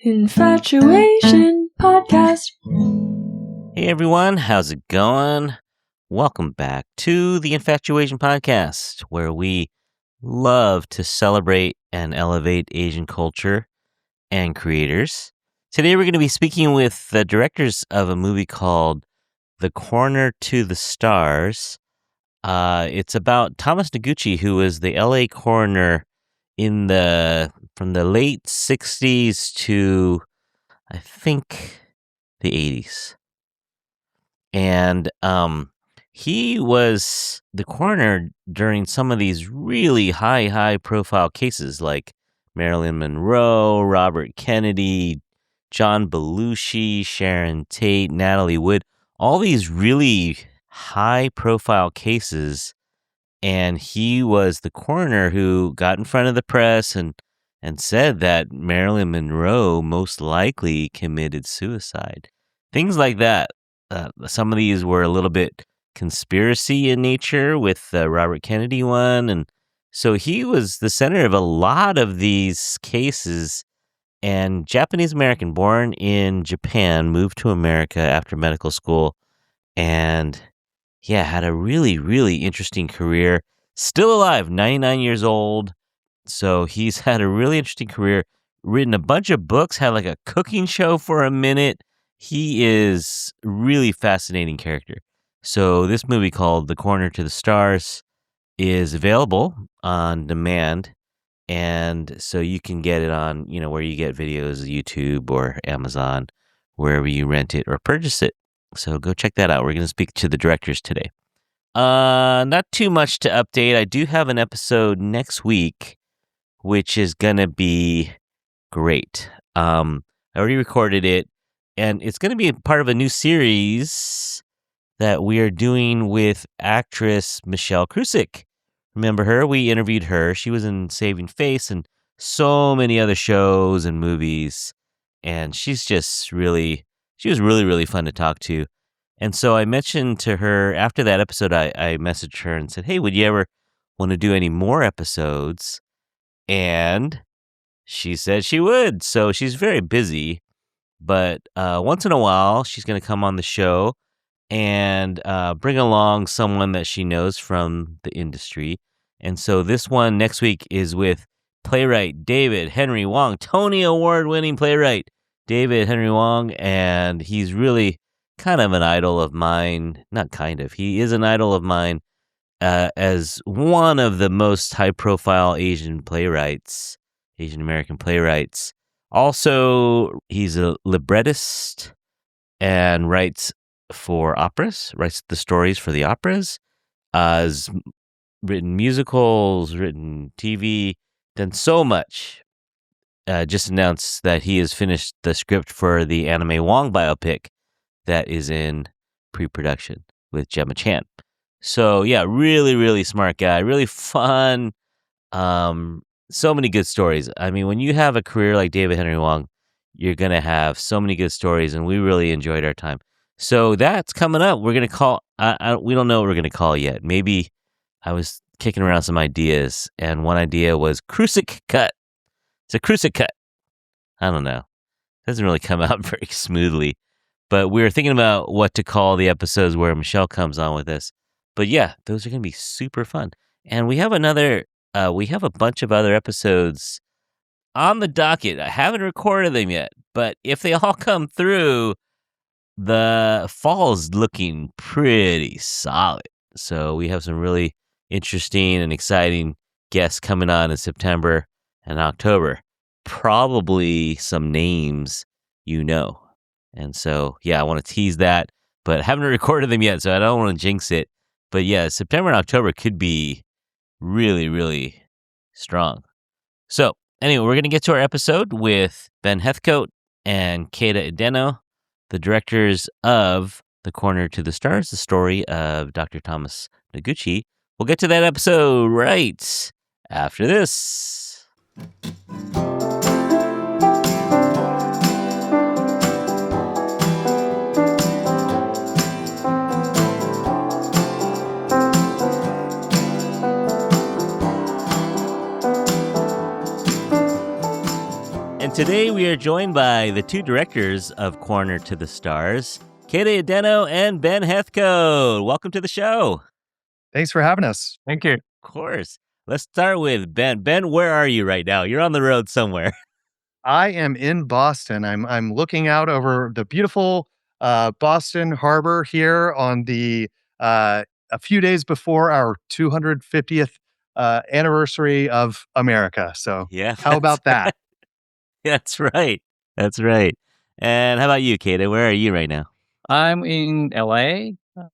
Infatuasian podcast. Hey everyone, how's it going? Welcome back to the Infatuasian podcast, where we love to celebrate and elevate Asian culture and creators. Today we're going to be speaking with the directors of a movie called The Coroner to the Stars. It's about Thomas Noguchi, who was the LA coroner from the late 60s to, I think, the 80s. And he was the coroner during some of these really high profile cases like Marilyn Monroe, Robert Kennedy, John Belushi, Sharon Tate, Natalie Wood, all these really high profile cases. And he was the coroner who got in front of the press and said that Marilyn Monroe most likely committed suicide. Things like that. Some of these were a little bit conspiracy in nature with the Robert Kennedy one. And so he was the center of a lot of these cases. And Japanese American, born in Japan, moved to America after medical school. And yeah, had a really interesting career. Still alive, 99 years old. So he's had a really interesting career. Written a bunch of books, had like a cooking show for a minute. He is a really fascinating character. So this movie called The Coroner to the Stars is available on demand. And so you can get it on, where you get videos, YouTube or Amazon, wherever you rent it or purchase it. So go check that out. We're going to speak to the directors today. Not too much to update. I do have an episode next week, which is going to be great. I already recorded it, and it's going to be part of a new series that we are doing with actress Michelle Krusick. Remember her? We interviewed her. She was in Saving Face and so many other shows and movies, and she was really fun to talk to. And so I mentioned to her after that episode, I messaged her and said, hey, would you ever want to do any more episodes? And she said she would. So she's very busy, but once in a while, she's going to come on the show and bring along someone that she knows from the industry. And so this one next week is with playwright David Henry Wong, Tony Award-winning playwright David Henry Wong, and he's really kind of an idol of mine. Not kind of. He is an idol of mine as one of the most high-profile Asian American playwrights. Also, he's a librettist and writes for operas, writes the stories for the operas, has written musicals, written TV, done so much. Just announced that he has finished the script for the anime Wong biopic that is in pre-production with Gemma Chan. So yeah, really smart guy, really fun. So many good stories. I mean, when you have a career like David Henry Wong, you're going to have so many good stories, and we really enjoyed our time. So that's coming up. We're going to call, we don't know what we're going to call yet. Maybe I was kicking around some ideas, and one idea was Krusick Cut. It's a Krusick Cut. I don't know. It doesn't really come out very smoothly. But we were thinking about what to call the episodes where Michelle comes on with us. But yeah, those are going to be super fun. And we have a bunch of other episodes on the docket. I haven't recorded them yet, but if they all come through, the fall is looking pretty solid. So we have some really interesting and exciting guests coming on in September and October. Probably some names And so, yeah, I want to tease that, but I haven't recorded them yet, so I don't want to jinx it. But yeah, September and October could be really strong. So anyway, we're going to get to our episode with Ben Hethcoat and Keita Ideno, the directors of The Coroner to the Stars, the story of Dr. Thomas Noguchi. We'll get to that episode right after this. And today we are joined by the two directors of Coroner to the Stars, Keita Ideno and Ben Hethcoat. Welcome to the show. Thanks for having us. Thank you. Of course. Let's start with Ben. Ben, where are you right now? You're on the road somewhere. I am in Boston. I'm looking out over the beautiful Boston Harbor here on the a few days before our 250th anniversary of America. So Yeah, how about that? That's right. That's right. And how about you, Keita? Where are you right now? I'm in LA.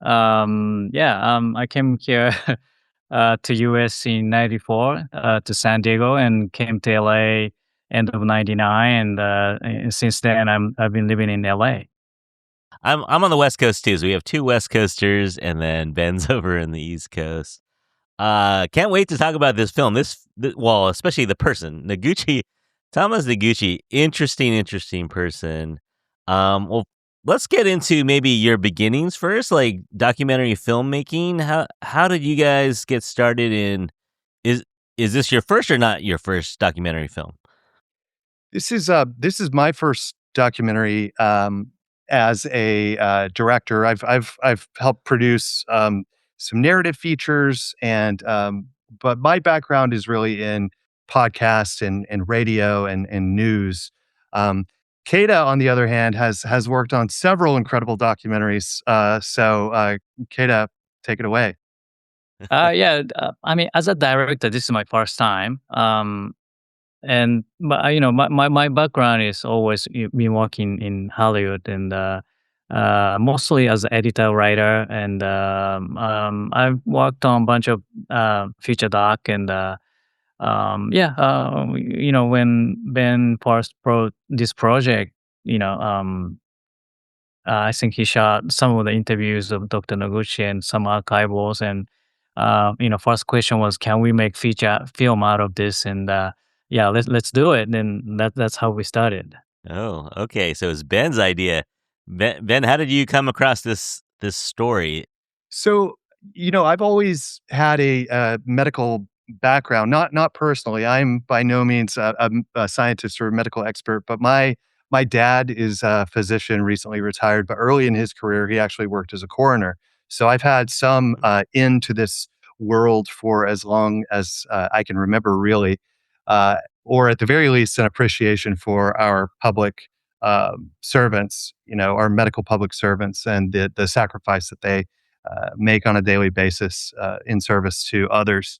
I came here to US in 94 to San Diego and came to LA end of 99 and since then I've been living in LA. I'm on the West Coast too. So we have two West Coasters and then Ben's over in the East Coast. Can't wait to talk about this film. Well, especially the person, Noguchi, Thomas Noguchi, interesting person. Well, let's get into maybe your beginnings first, like documentary filmmaking. How did you guys get started in? Is this your first or not your first documentary film? This is my first documentary as a director. I've helped produce some narrative features, and but my background is really in podcast and radio and news. Keita, on the other hand, has worked on several incredible documentaries. Keita, take it away. I mean, as a director, this is my first time. My background is always been working in Hollywood and mostly as an editor writer, and I've worked on a bunch of feature doc and when Ben first brought this project, I think he shot some of the interviews of Dr. Noguchi and some archivals, and first question was, can we make feature film out of this? And let's do it. And that's how we started. Oh, okay. So it's Ben's idea. Ben, how did you come across this story? So, I've always had a medical background, not personally. I'm by no means a scientist or a medical expert, but my dad is a physician, recently retired, but early in his career, he actually worked as a coroner. So I've had some into this world for as long as I can remember, really, or at the very least, an appreciation for our public servants, our medical public servants, and the sacrifice that they make on a daily basis in service to others.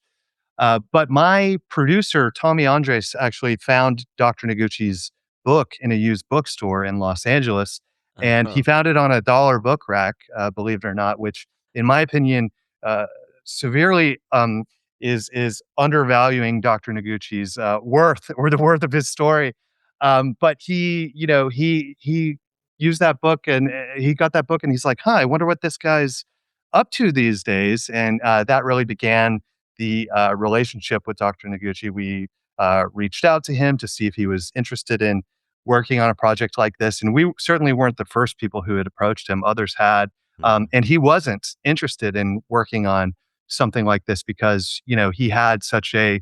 But my producer, Tommy Andres, actually found Dr. Noguchi's book in a used bookstore in Los Angeles. And he found it on a $1 book rack, believe it or not, which, in my opinion, severely is undervaluing Dr. Noguchi's worth or the worth of his story. But he used that book and he got that book and he's like, I wonder what this guy's up to these days. And that really began the relationship with Dr. Noguchi. We reached out to him to see if he was interested in working on a project like this. And we certainly weren't the first people who had approached him. Others had. And he wasn't interested in working on something like this because, he had such a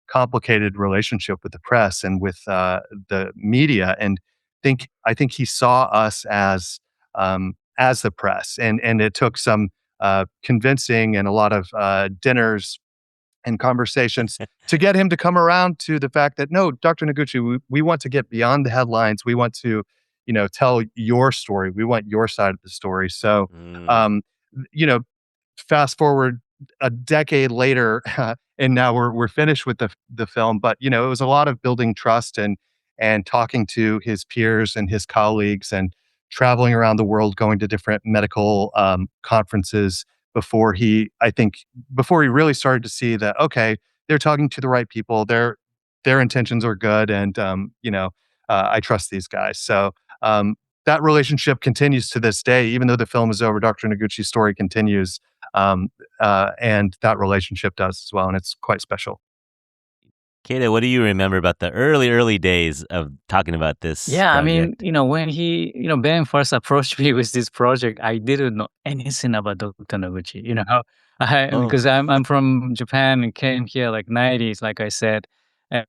complicated relationship with the press and with the media. And I think he saw us as the press. And it took some convincing and a lot of dinners and conversations to get him to come around to the fact that, no, Dr. Noguchi, we want to get beyond the headlines. We want to, tell your story. We want your side of the story. So, fast forward a decade later, and now we're finished with the film. But it was a lot of building trust and talking to his peers and his colleagues and traveling around the world, going to different medical conferences before he really started to see that, okay, they're talking to the right people. Their intentions are good, and I trust these guys. So that relationship continues to this day, even though the film is over. Dr. Noguchi's story continues, and that relationship does as well, and it's quite special. Keita, what do you remember about the early days of talking about this? Yeah, project? I mean, when Ben first approached me with this project, I didn't know anything about Dr. Noguchi, because I'm from Japan and came here like 90s, like I said.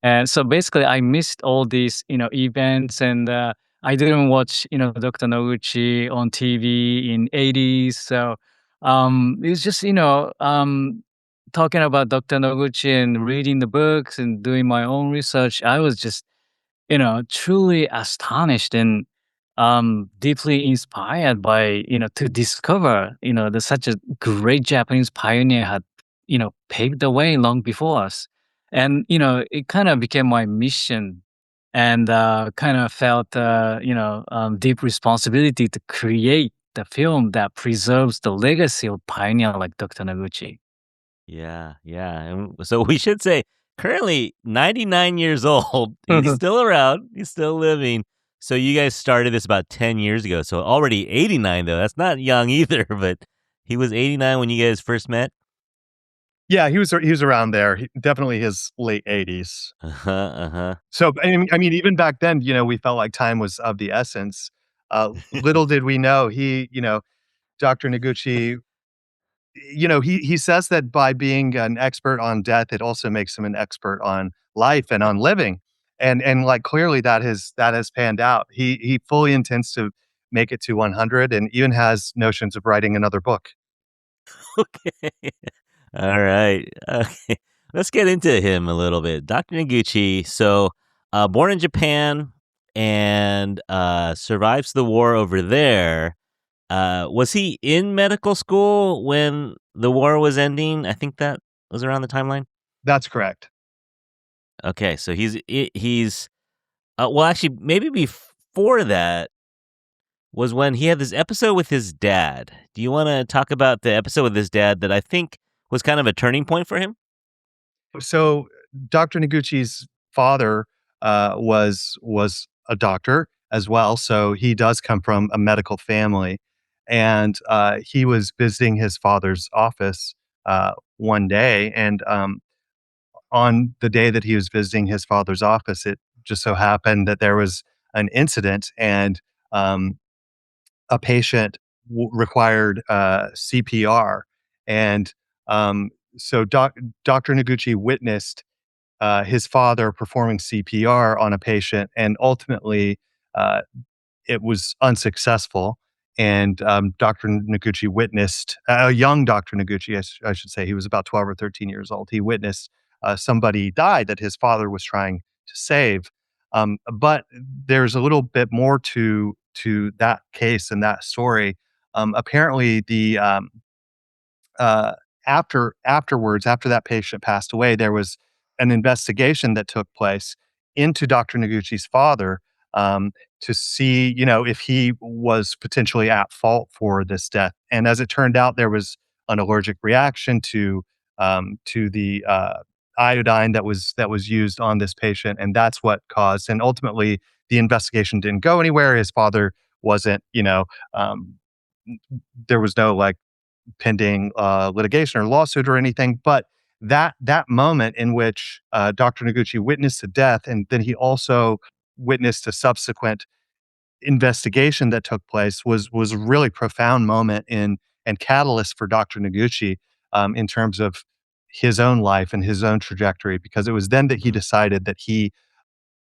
And so basically, I missed all these, events, and I didn't watch, Dr. Noguchi on TV in '80s. So it's just, talking about Dr. Noguchi and reading the books and doing my own research. I was just, truly astonished and deeply inspired by, to discover, that such a great Japanese pioneer had, paved the way long before us. And, it kind of became my mission and kind of felt, deep responsibility to create the film that preserves the legacy of pioneer like Dr. Noguchi. Yeah, yeah. And so we should say currently 99 years old. He's still around. He's still living. So you guys started this about 10 years ago. So already 89 though. That's not young either, but he was 89 when you guys first met. Yeah, he was around there. Definitely his late 80s. Uh-huh, uh-huh. So I mean, even back then, we felt like time was of the essence. Little did we know Dr. Noguchi. He says that by being an expert on death, it also makes him an expert on life and on living, and like clearly that has panned out. He fully intends to make it to 100, and even has notions of writing another book. Okay. All right. Okay. Let's get into him a little bit. Dr. Noguchi, so born in Japan and survives the war over there. Was he in medical school when the war was ending? I think that was around the timeline. That's correct. Okay, so he's well, actually, maybe before that was when he had this episode with his dad. Do you want to talk about the episode with his dad that I think was kind of a turning point for him? So Dr. Noguchi's father was a doctor as well, so he does come from a medical family, and he was visiting his father's office one day, and on the day that he was visiting his father's office, it just so happened that there was an incident, and um, a patient required CPR, and so Dr. Noguchi witnessed his father performing CPR on a patient, and ultimately uh, it was unsuccessful. And Dr. Noguchi witnessed a young Dr. Noguchi, I should say, he was about 12 or 13 years old. He witnessed somebody die that his father was trying to save. But there's a little bit more to that case and that story. Apparently, the afterwards, after that patient passed away, there was an investigation that took place into Dr. Noguchi's father, um, to see, if he was potentially at fault for this death. And as it turned out, there was an allergic reaction to the iodine that was used on this patient, and that's what caused. And ultimately, the investigation didn't go anywhere. His father wasn't, um, there was no like pending litigation or lawsuit or anything. But that moment in which Dr. Noguchi witnessed the death, and then he also witnessed a subsequent investigation that took place, was a really profound moment in and catalyst for Dr. Noguchi, in terms of his own life and his own trajectory, because it was then that he decided that he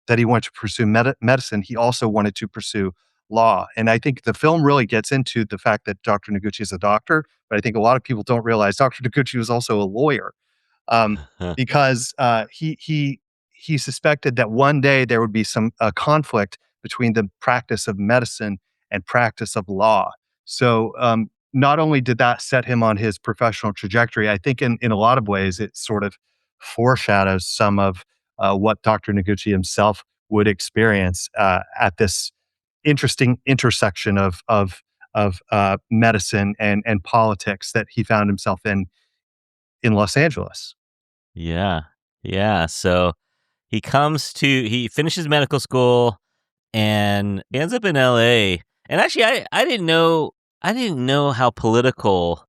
wanted to pursue medicine. He also wanted to pursue law. And I think the film really gets into the fact that Dr. Noguchi is a doctor, but I think a lot of people don't realize Dr. Noguchi was also a lawyer, um, because he suspected that one day there would be some conflict between the practice of medicine and practice of law. So not only did that set him on his professional trajectory, I think in a lot of ways it sort of foreshadows some of what Dr. Noguchi himself would experience at this interesting intersection of medicine and politics that he found himself in Los Angeles. Yeah. Yeah. So he finishes medical school and he ends up in LA. And actually I didn't know how political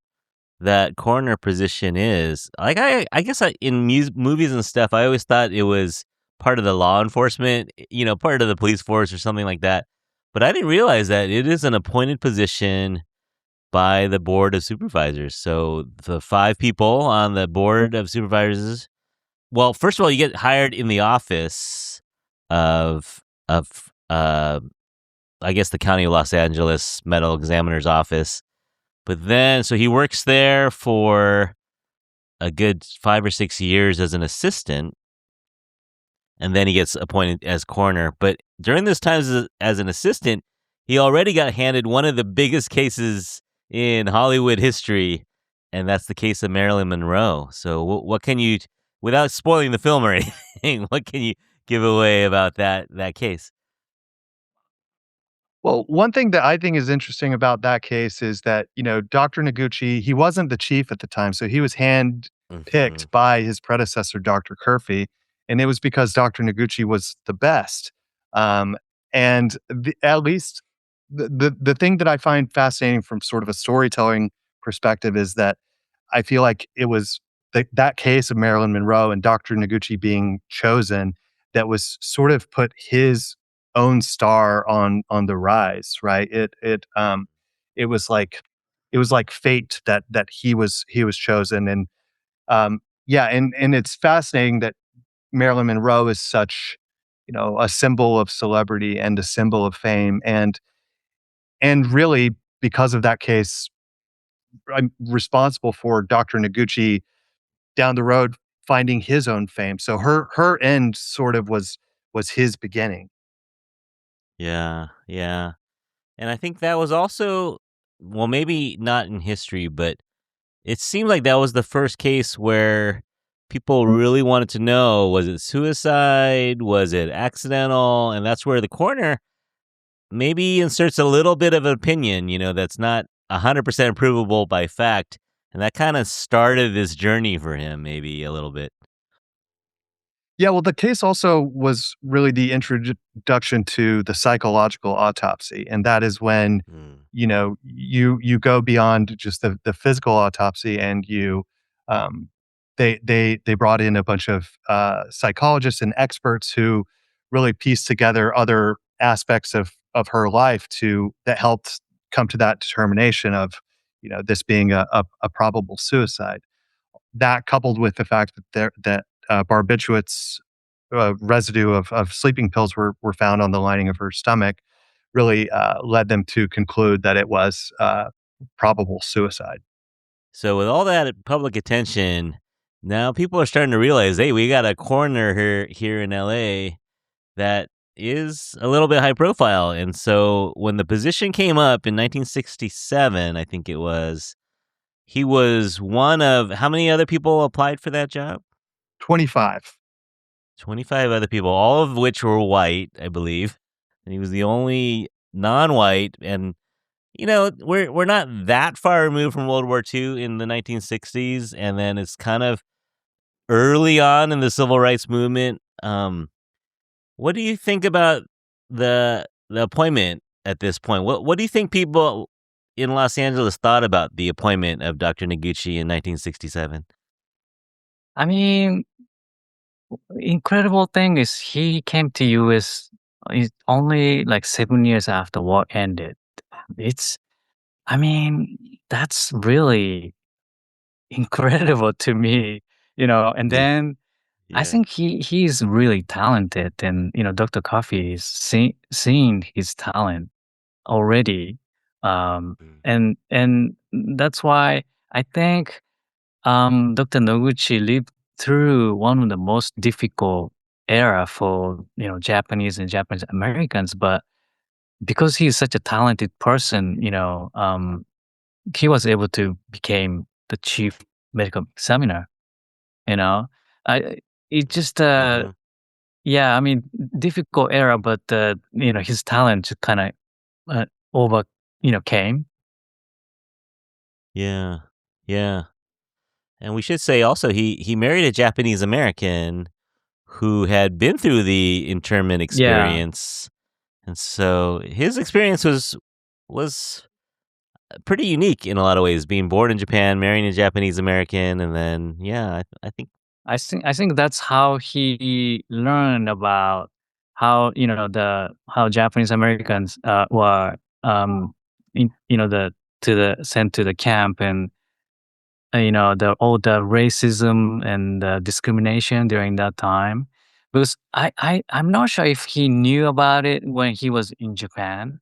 that coroner position is. Like I guess in movies and stuff, I always thought it was part of the law enforcement, part of the police force or something like that. But I didn't realize that it is an appointed position by the board of supervisors. So the 5 people on the board of supervisors well, first of all, you get hired in the office of I guess the County of Los Angeles Medical Examiner's office. But then, so he works there for a good 5 or 6 years as an assistant, and then he gets appointed as coroner. But during this time as an assistant, he already got handed one of the biggest cases in Hollywood history, and that's the case of Marilyn Monroe. So what can you, without spoiling the film or anything, what can you give away about that case? Well, one thing that I think is interesting about that case is that, Dr. Noguchi, he wasn't the chief at the time, so he was Mhm. hand-picked by his predecessor, Dr. Curfey, and it was because Dr. Noguchi was the best. Um, and at least the thing that I find fascinating from sort of a storytelling perspective is that I feel like it was that case of Marilyn Monroe and Dr. Noguchi being chosen that was sort of put his own star on the rise, right? It was like fate that he was chosen, and yeah, and it's fascinating that Marilyn Monroe is such a symbol of celebrity and a symbol of fame, and really because of that case, I'm responsible for Dr. Noguchi down the road finding his own fame. So her end sort of was his beginning. Yeah, yeah. And I think that was also, well, maybe not in history, but it seemed like that was the first case where people really wanted to know, was it suicide? Was it accidental? And that's where the coroner maybe inserts a little bit of an opinion, that's not 100% provable by fact. And that kind of started this journey for him, maybe a little bit. Yeah, well, the case also was really the introduction to the psychological autopsy, and that is when, Mm. you go beyond just the physical autopsy, and um, they brought in a bunch of psychologists and experts who really pieced together other aspects of her life to that helped come to that determination of, this being a probable suicide. That coupled with the fact that barbiturates residue of sleeping pills were found on the lining of her stomach really led them to conclude that it was probable suicide. So, with all that public attention, now people are starting to realize, hey, we got a coroner here in LA that is a little bit high profile. And so when the position came up in 1967, I think it was, he was one of how many other people applied for that job? 25. 25 other people, all of which were white, I believe. And he was the only non-white. And we're not that far removed from World War II in the 1960s, and then it's kind of early on in the civil rights movement. What do you think about the appointment at this point? What do you think people in Los Angeles thought about the appointment of Dr. Noguchi in 1967? I mean, incredible thing is he came to US is only like 7 years after war ended. It's, I mean, that's really incredible to me, and Yeah. then I Yeah. think he's really talented, and Dr. Coffee is seeing his talent already, um, Mm. and that's why I think Dr. Noguchi lived through one of the most difficult era for Japanese and Japanese Americans, but because he's such a talented person, he was able to become the chief medical examiner. You know, I it just Mhm. yeah, I mean difficult era, but his talent just kind of over came. Yeah. Yeah. And we should say also he married a Japanese American who had been through the internment Yeah, experience. And so his experience was pretty unique in a lot of ways, being born in Japan, marrying a Japanese American, and then yeah, I think I think that's how he learned about how the how Japanese Americans were in, the to the sent to the camp, and all the racism and discrimination during that time. Because I'm not sure if he knew about it when he was in Japan.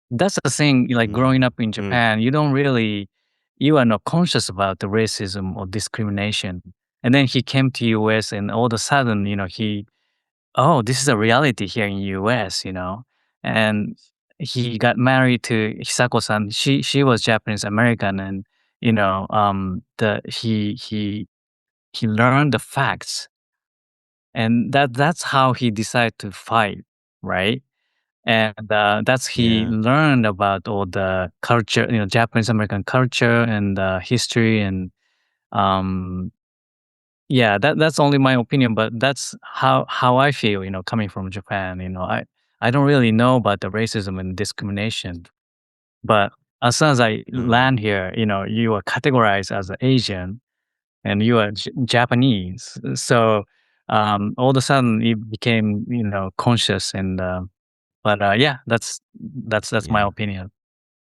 That's the thing, like growing up in Japan, you are not conscious about the racism or discrimination. And then he came to US and all of a sudden, oh, this is a reality here in US. And he got married to Hisako-san. She was Japanese American, and the he learned the facts, and that's how he decided to fight, right? And that's he Yeah. learned about all the culture, Japanese American culture and history, and um, yeah, that's only my opinion, but that's how I feel, coming from Japan. I don't really know about the racism and discrimination, but as soon as I Mm. land here, you are categorized as an Asian and you are Japanese, so all of a sudden it became conscious, and but yeah, that's my Yeah. opinion.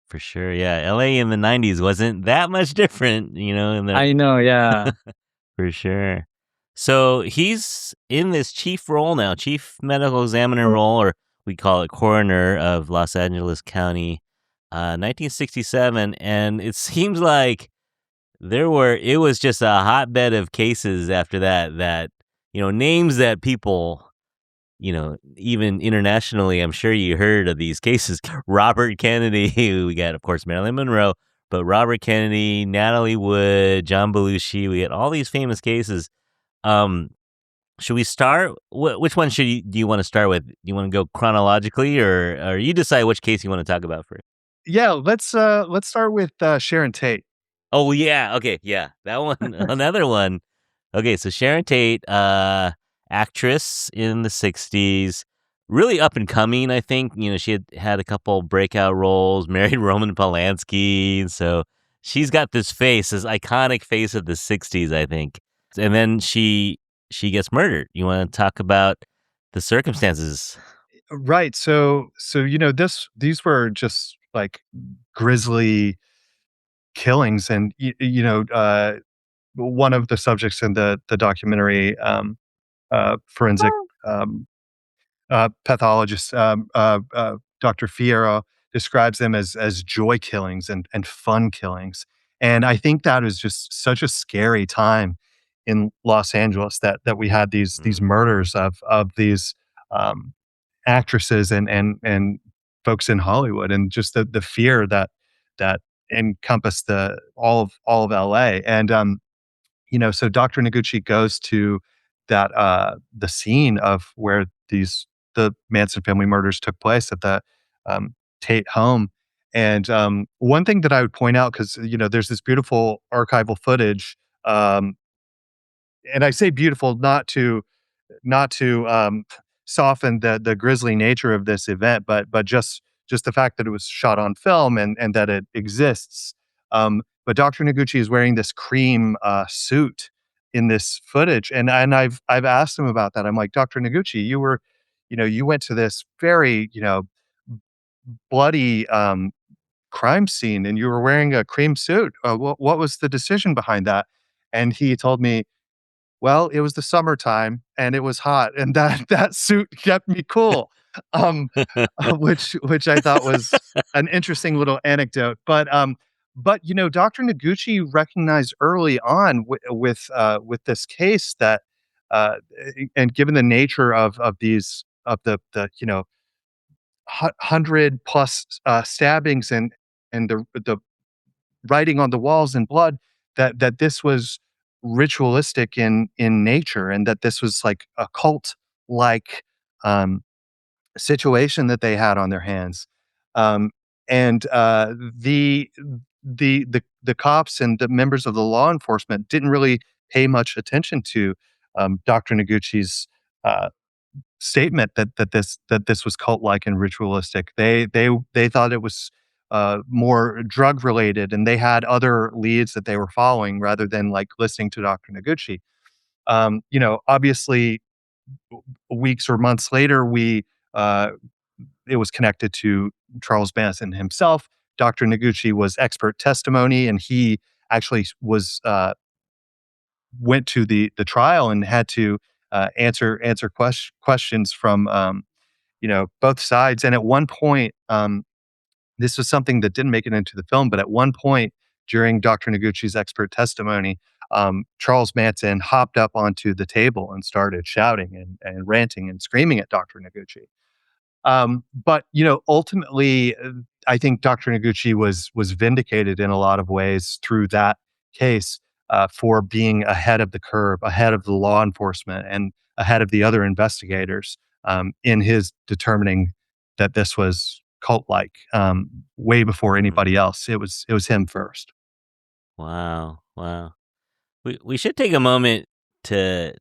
For sure. Yeah. LA in the 90s wasn't that much different, in the I know, yeah. for sure. So he's in this chief role now, chief medical examiner role, or we call it coroner of Los Angeles County, 1967. And it seems like it was just a hotbed of cases after that, names that people, even internationally, I'm sure you heard of these cases. Robert Kennedy, we got, of course, Marilyn Monroe, but Robert Kennedy, Natalie Wood, John Belushi, we got all these famous cases. Um, should we start? Which one do you want to start with? Do you want to go chronologically, or you decide which case you want to talk about first? Yeah, let's start with Sharon Tate. Oh yeah, okay, yeah, that one, another one. Okay, so Sharon Tate, actress in the '60s, really up and coming. I think she had a couple breakout roles, married Roman Polanski, so she's got this iconic face of the '60s, I think. And then she gets murdered. You want to talk about the circumstances? Right. So these were just like grisly killings, and one of the subjects in the documentary, forensic um, pathologist, Dr. Fierro, describes them as joy killings and fun killings. And I think that is just such a scary time in Los Angeles that we had these Mm, murders of these um, actresses and folks in Hollywood, and just the fear that encompassed the all of LA. And so Dr. Noguchi goes to the scene of where the Manson family murders took place at the um, Tate home. And one thing that I would point out, because there's this beautiful archival footage, um, and I say beautiful not to soften the grisly nature of this event, but just the fact that it was shot on film and that it exists. But Dr. Noguchi is wearing this cream suit in this footage, and I've asked him about that. I'm like, Dr. Noguchi, you went to this very bloody crime scene, and you were wearing a cream suit. What was the decision behind that? And he told me, well, it was the summertime and it was hot, and that suit kept me cool. Um, which I thought was an interesting little anecdote. But Dr. Noguchi recognized early on with this case that, and given the nature of these of the 100 plus stabbings and the writing on the walls in blood, that this was ritualistic in nature, and that this was like a cult like um, situation that they had on their hands. Um, and the cops and the members of the law enforcement didn't really pay much attention to Dr. Noguchi's uh, statement that this was cult like and ritualistic. They thought it was more drug related, and they had other leads that they were following rather than like listening to Dr. Noguchi. Obviously, weeks or months later, we it was connected to Charles Manson himself. Dr. Noguchi was expert testimony, and he actually went to the trial and had to answer questions from both sides. And at one point, this was something that didn't make it into the film, but at one point during Dr. Noguchi's expert testimony, Charles Manson hopped up onto the table and started shouting and ranting and screaming at Dr. Noguchi. But ultimately, I think Dr. Noguchi was vindicated in a lot of ways through that case for being ahead of the curve, ahead of the law enforcement, and ahead of the other investigators in his determining that this was cult-like way before anybody else. It was him first. Wow. We should take a moment to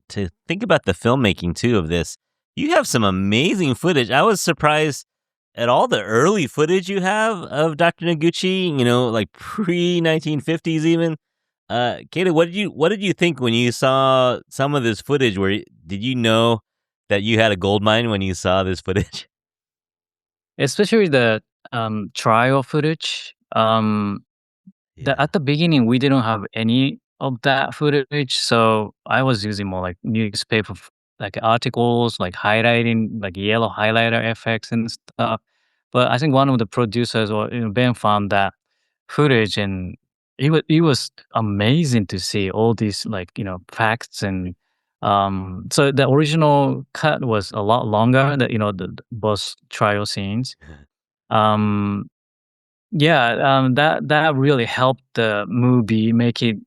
think about the filmmaking too of this. You have some amazing footage. I was surprised at all the early footage you have of Dr. Noguchi, like pre-1950s even. Keita, what did you think when you saw some of this footage? Did you know that you had a gold mine when you saw this footage? Especially the trial footage. At the beginning, we didn't have any of that footage, so I was using more like newspaper, like articles, like highlighting, like yellow highlighter effects and stuff. But I think one of the producers or Ben found that footage, and it was amazing to see all these like facts and so the original cut was a lot longer. That the both trial scenes. Um, yeah, that really helped the movie make it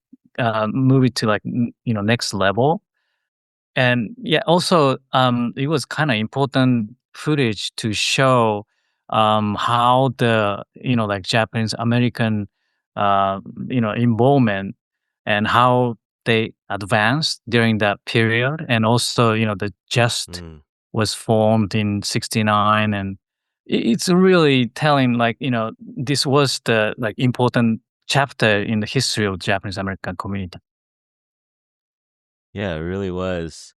movie to like next level. And yeah, also it was kind of important footage to show how the like Japanese American involvement and how they advanced during that period, and also the just was formed in '69, and it's really telling like this was the like important chapter in the history of Japanese American community. Yeah, it really was.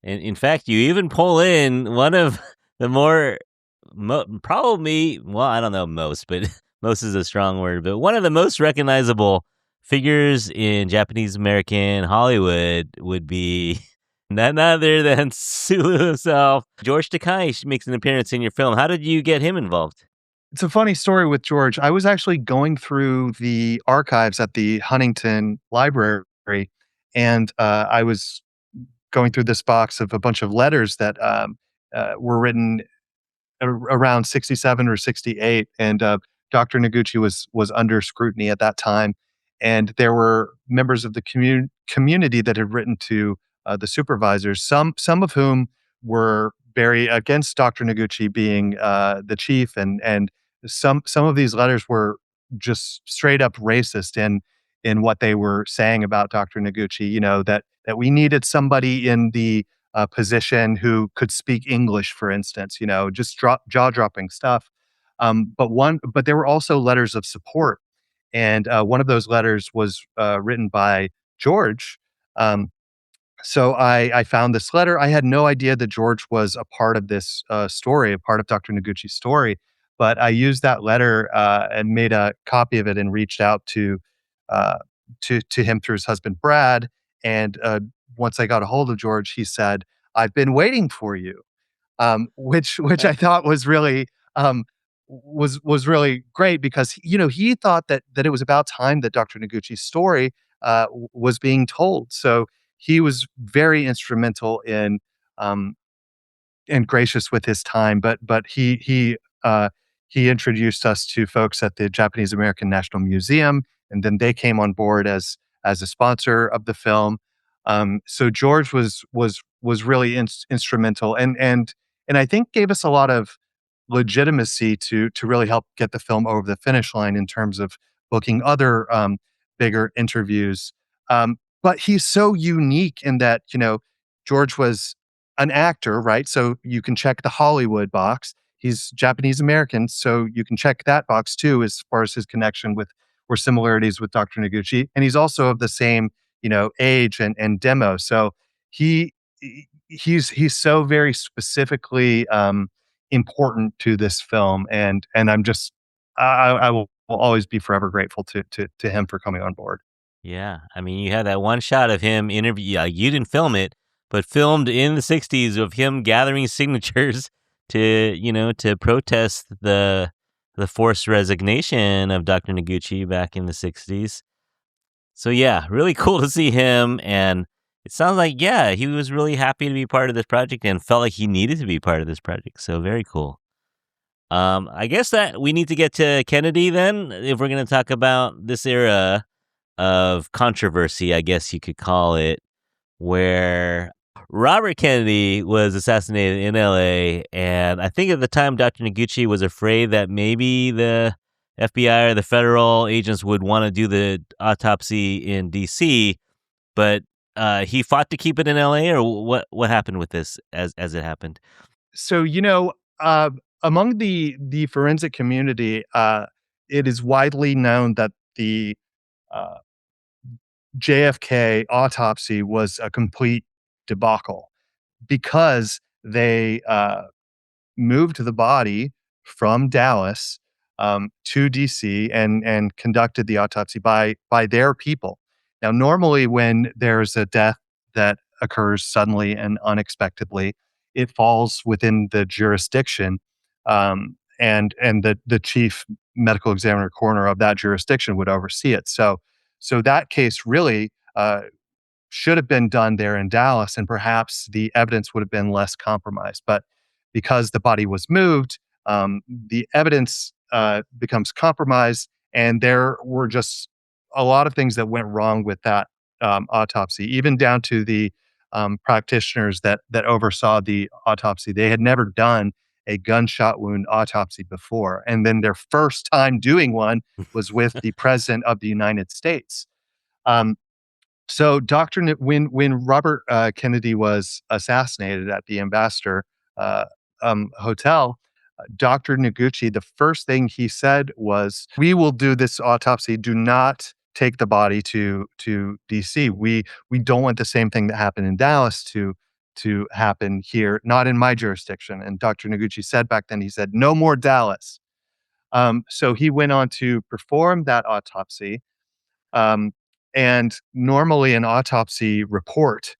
And in fact, you even pull in one of the more, probably, well, I don't know most, but most is a strong word, but one of the most recognizable figures in Japanese American Hollywood would be none other than Sulu himself. George Takei makes an appearance in your film. How did you get him involved? It's a funny story with George. I was actually going through the archives at the Huntington Library, and I was going through this box of a bunch of letters that were written around 67 or 68, and Dr. Noguchi was under scrutiny at that time, and there were members of the community that had written to the supervisors, some of whom were very against Dr. Noguchi being the chief, and some of these letters were just straight up racist in what they were saying about Dr. Noguchi. That we needed somebody in the position who could speak English, for instance. Just jaw dropping stuff. But there were also letters of support, and one of those letters was written by George. So I found this letter. I had no idea that George was a part of this story, a part of Dr. Noguchi's story. But I used that letter and made a copy of it and reached out uh, to him through his husband Brad. And once I got a hold of George, he said, "I've been waiting for you," which I thought was really great, because he thought that it was about time that Dr. Noguchi's story was being told. So he was very instrumental in um, and gracious with his time. But he introduced us to folks at the Japanese American National Museum, and then they came on board as a sponsor of the film. So George was really instrumental, and I think gave us a lot of legitimacy to really help get the film over the finish line in terms of booking other bigger interviews. But he's so unique in that George was an actor, right? So you can check the Hollywood box. He's Japanese American, so you can check that box too, as far as his connection with or similarities with Dr. Noguchi. And he's also of the same, age and demo. So he he's so very specifically important to this film, and I'm just I will always be forever grateful to him for coming on board. Yeah. I mean, you had that one shot of him interview. You didn't film it, but filmed in the 60s of him gathering signatures to protest the forced resignation of Dr. Noguchi back in the 60s. So yeah, really cool to see him, and it sounds like he was really happy to be part of this project and felt like he needed to be part of this project. So very cool. I guess that we need to get to Kennedy then, if we're going to talk about this era of controversy, I guess you could call it, where Robert Kennedy was assassinated in LA. And I think at the time, Dr. Noguchi was afraid that maybe the FBI or the federal agents would want to do the autopsy in DC, but he fought to keep it in LA, or what happened with this as it happened? So, among the forensic community, it is widely known that the uh, JFK autopsy was a complete debacle because they moved the body from Dallas to DC and conducted the autopsy by their people. Now, normally when there's a death that occurs suddenly and unexpectedly, it falls within the jurisdiction, and the chief medical examiner coroner of that jurisdiction would oversee it. So that case really should have been done there in Dallas, and perhaps the evidence would have been less compromised. But because the body was moved, the evidence becomes compromised, and there were just a lot of things that went wrong with that autopsy, even down to the practitioners that oversaw the autopsy. They had never done a gunshot wound autopsy before, and then their first time doing one was with the president of the United States. Um, so, when Robert Kennedy was assassinated at the Ambassador uh, Hotel, Dr. Noguchi, the first thing he said was, "We will do this autopsy. Do not take the body to DC. We don't want the same thing that happened in Dallas to happen here, not in my jurisdiction." And Dr. Noguchi said back then, he said, "No more Dallas." So he went on to perform that autopsy. Um, and normally an autopsy report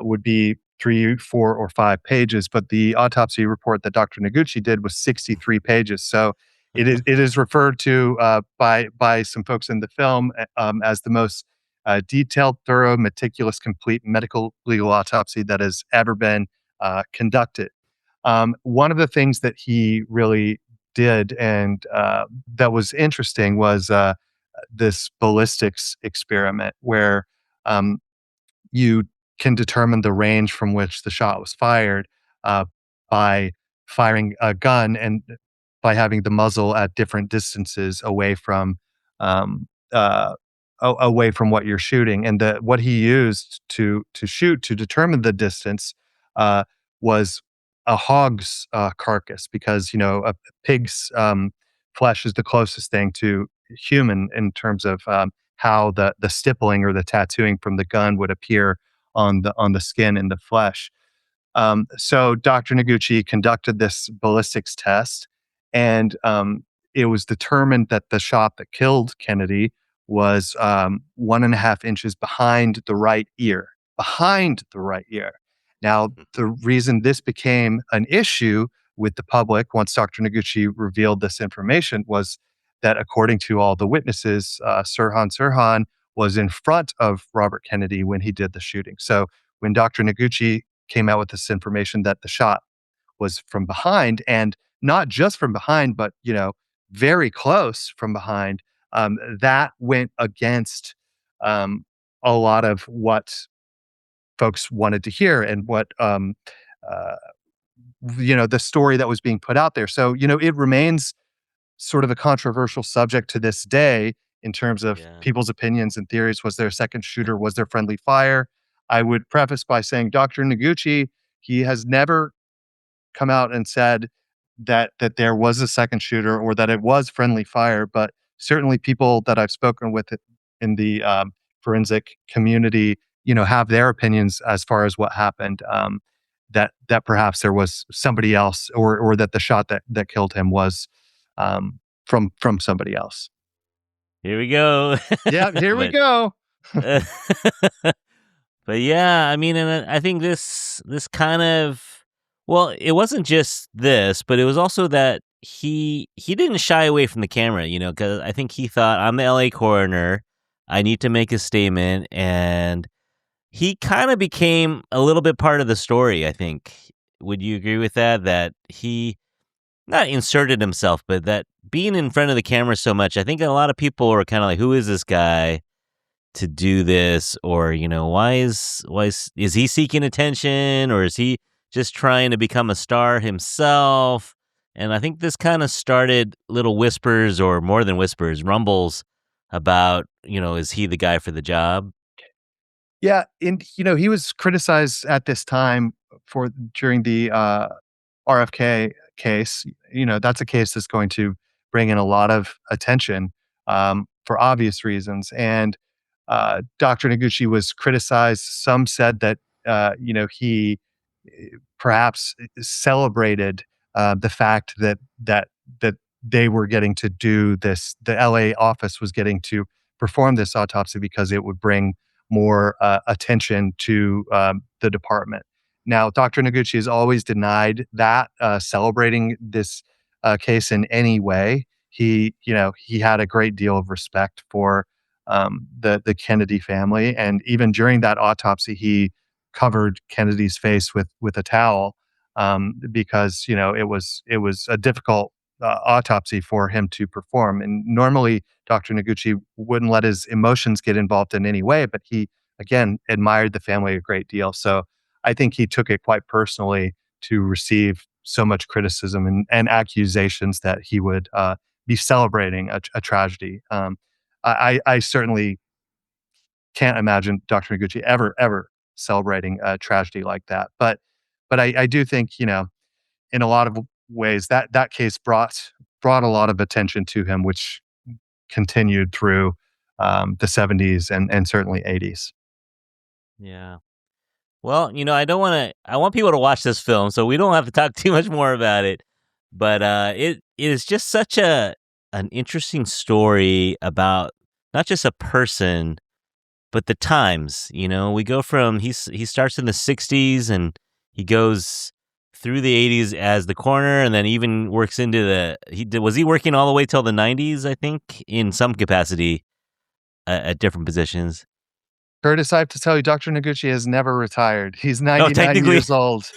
would be 3, 4, or 5 pages, but the autopsy report that Dr. Noguchi did was 63 pages. So it is referred to by some folks in the film as the most detailed, thorough, meticulous, complete medical legal autopsy that has ever been conducted. One of the things that he really did and that was interesting was this ballistics experiment where um, you can determine the range from which the shot was fired uh, by firing a gun and by having the muzzle at different distances um, uh, away from what you're shooting. And what he used to shoot to determine the distance uh, was a hog's carcass, because a pig's flesh is the closest thing to human in terms of how the stippling or the tattooing from the gun would appear on the skin and the flesh. So Dr. Noguchi conducted this ballistics test, and it was determined that the shot that killed Kennedy was 1.5 inches behind the right ear. Behind the right ear. Now, the reason this became an issue with the public once Dr. Noguchi revealed this information was that, according to all the witnesses, Sirhan was in front of Robert Kennedy when he did the shooting. So when Dr. Noguchi came out with this information that the shot was from behind, and not just from behind, but very close from behind, that went against a lot of what folks wanted to hear and what uh, the story that was being put out there. So it remains sort of a controversial subject to this day in terms of Yeah. people's opinions and theories. Was there a second shooter? Was there friendly fire? I would preface by saying Dr. Noguchi, he has never come out and said that there was a second shooter or that it was friendly fire, but certainly people that I've spoken with in the forensic community, have their opinions as far as what happened. That perhaps there was somebody else, or that the shot that killed him was from somebody else. Here we go. Yeah, here we But go. But yeah, I mean, and I think this kind of, well, it wasn't just this, but it was also that he didn't shy away from the camera, because I think he thought, I'm the LA coroner, I need to make a statement, and he kind of became a little bit part of the story, I think. Would you agree with that? That he not inserted himself, but that being in front of the camera so much, I think a lot of people were kind of like, who is this guy to do this? Or, is he seeking attention, or is he just trying to become a star himself? And I think this kind of started little whispers, or more than whispers, rumbles about, is he the guy for the job? Yeah, and he was criticized at this time for during the RFK case. That's a case that's going to bring in a lot of attention for obvious reasons. And Dr. Noguchi was criticized. Some said that he perhaps celebrated the fact that they were getting to do this. The LA office was getting to perform this autopsy because it would bring more attention to the department. Now, Dr. Noguchi has always denied that celebrating this case in any way. He had a great deal of respect for the Kennedy family, and even during that autopsy, he covered Kennedy's face with a towel because it was a difficult autopsy for him to perform. And normally, Dr. Noguchi wouldn't let his emotions get involved in any way, but he again admired the family a great deal. So I think he took it quite personally to receive so much criticism and accusations that he would be celebrating a tragedy. I certainly can't imagine Dr. Noguchi ever celebrating a tragedy like that. But I do think in a lot of ways that case brought a lot of attention to him, which continued through the 70s and certainly 80s. Yeah. Well, I want people to watch this film, so we don't have to talk too much more about it. But it is just such an interesting story about not just a person, but the times. We go from he starts in the 60s, and he goes through the 80s as the coroner, and then even works into was he working all the way till the 90s, I think, in some capacity at different positions. Curtis, I have to tell you, Dr. Noguchi has never retired. He's No, 99 technically. years old,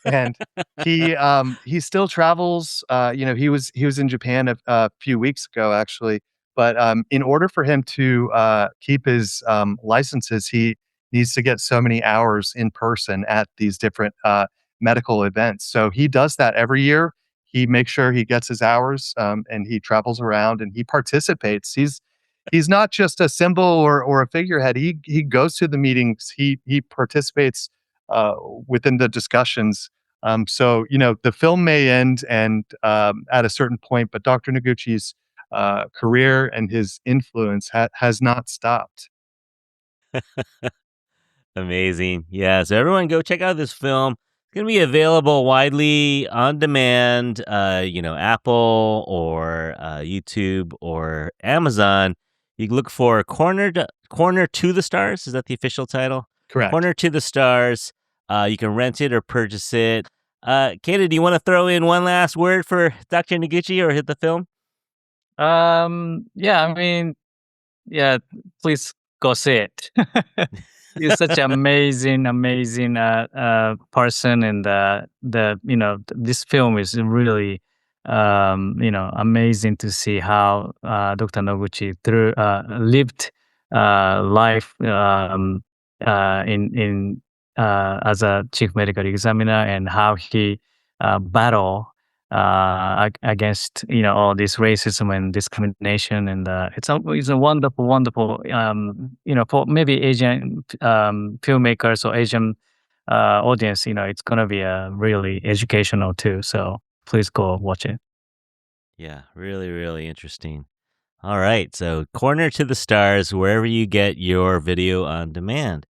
and he still travels. He was in Japan a few weeks ago, actually. But in order for him to keep his licenses, he needs to get so many hours in person at these different medical events. So he does that every year. He makes sure he gets his hours, and he travels around and he participates. He's not just a symbol or a figurehead. He goes to the meetings. He participates within the discussions. So the film may end and at a certain point, but Dr. Noguchi's career and his influence has not stopped. Amazing. Yeah. So everyone go check out this film. It's going to be available widely on demand, Apple or YouTube or Amazon. You can look for Corner to the Stars. Is that the official title? Correct. Corner to the Stars. You can rent it or purchase it. Keita, do you want to throw in one last word for Dr. Noguchi or hit the film? Yeah, I mean, yeah, please go see it. He's such an amazing person, and this film is really amazing to see how Dr. Noguchi lived life in as a chief medical examiner, and how he battled against all this racism and discrimination. And it's a wonderful for maybe Asian filmmakers or Asian audience. It's gonna be really educational too, so please go watch it. Yeah, really, really interesting. All right, so Corner to the Stars, wherever you get your video on demand.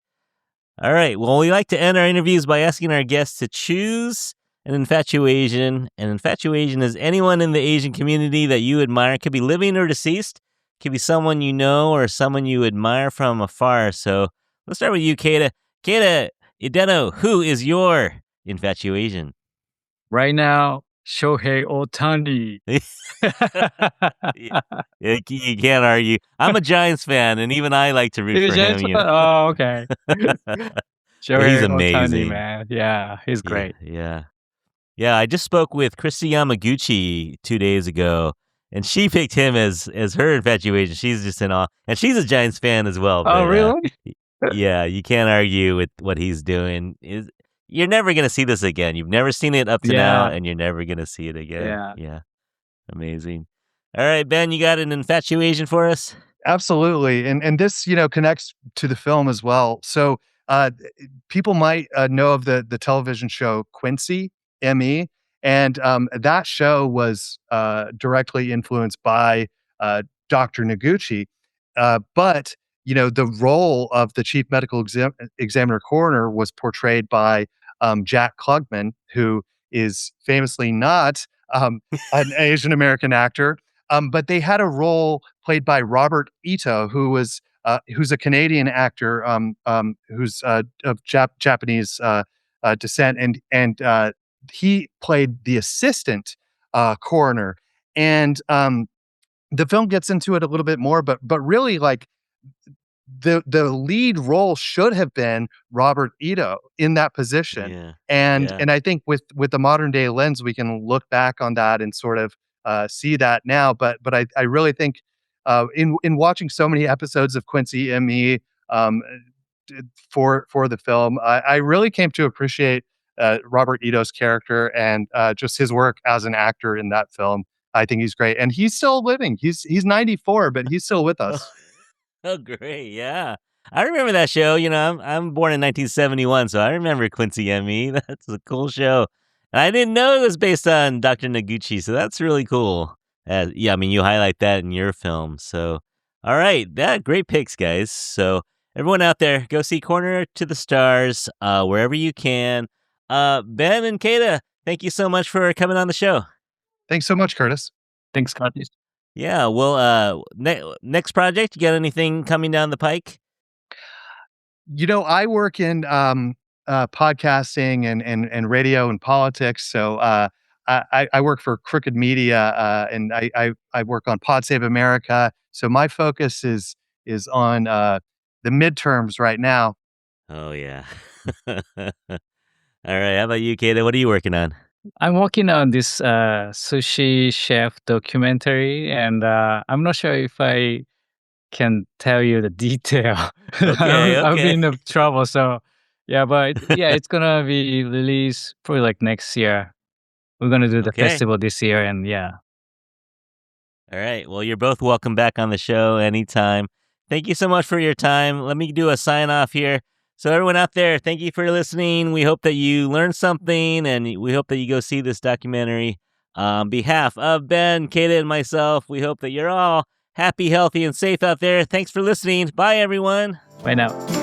All right, well, we like to end our interviews by asking our guests to choose an Infatuasian. An Infatuasian is anyone in the Asian community that you admire. It could be living or deceased. Could be someone you know or someone you admire from afar. So let's start with you, Keita. Keita, Ideno, who is your infatuation? Right now, Shohei Ohtani. You can't argue. I'm a Giants fan, and even I like to root You're a for him. Giants fan? Oh, okay. But he's Shohei Ohtani, amazing. man. Yeah, he's Yeah, great. yeah. I just spoke with Christy Yamaguchi 2 days ago, and she picked him as her infatuation. She's just in awe, and she's a Giants fan as well. Oh, But really? yeah, you can't argue with what he's doing. You're never gonna see this again. You've never seen it up to now, Yeah, and you're never gonna see it again. yeah. Yeah, amazing. All right, Ben, you got an infatuation for us? Absolutely, and this connects to the film as well. So people might know of the television show Quincy Me, and that show was directly influenced by Dr. Noguchi. But the role of the chief medical examiner coroner was portrayed by Jack Klugman, who is famously not an Asian American actor. But they had a role played by Robert Ito, who's a Canadian actor, who's of Japanese descent, and he played the assistant coroner. And the film gets into it a little bit more, but really, like, the lead role should have been Robert Ito in that position. Yeah, And yeah. and I think with the modern day lens, we can look back on that and sort of see that now. But I really think in watching so many episodes of Quincy Me for the film, I really came to appreciate Robert Ito's character and just his work as an actor in that film. I think he's great, and he's still living. He's 94, but he's still with Oh, us. oh, great! Yeah, I remember that show. I'm born in 1971, so I remember Quincy Me. That's a cool show, and I didn't know it was based on Dr. Noguchi. So that's really cool. Yeah, I mean, you highlight that in your film. So, all right, great picks, guys. So everyone out there, go see Corner to the Stars wherever you can. Ben and Keita, thank you so much for coming on the show. Thanks so much, Curtis. Thanks, Curtis. Yeah, well, next project, you got anything coming down the pike? I work in podcasting and radio and politics. So I work for Crooked Media, and I work on Pod Save America. So my focus is on the midterms right now. Oh, yeah. All right, how about you, Keita? What are you working on? I'm working on this sushi chef documentary, and I'm not sure if I can tell you the detail. Okay, I'm okay. in trouble, so yeah, but yeah, it's gonna be released probably like next year. We're gonna do the Okay. festival this year, and yeah. All right, well, you're both welcome back on the show anytime. Thank you so much for your time. Let me do a sign off here. So everyone out there, thank you for listening. We hope that you learned something, and we hope that you go see this documentary. On behalf of Ben, Keita, and myself, we hope that you're all happy, healthy, and safe out there. Thanks for listening. Bye, everyone. Bye now.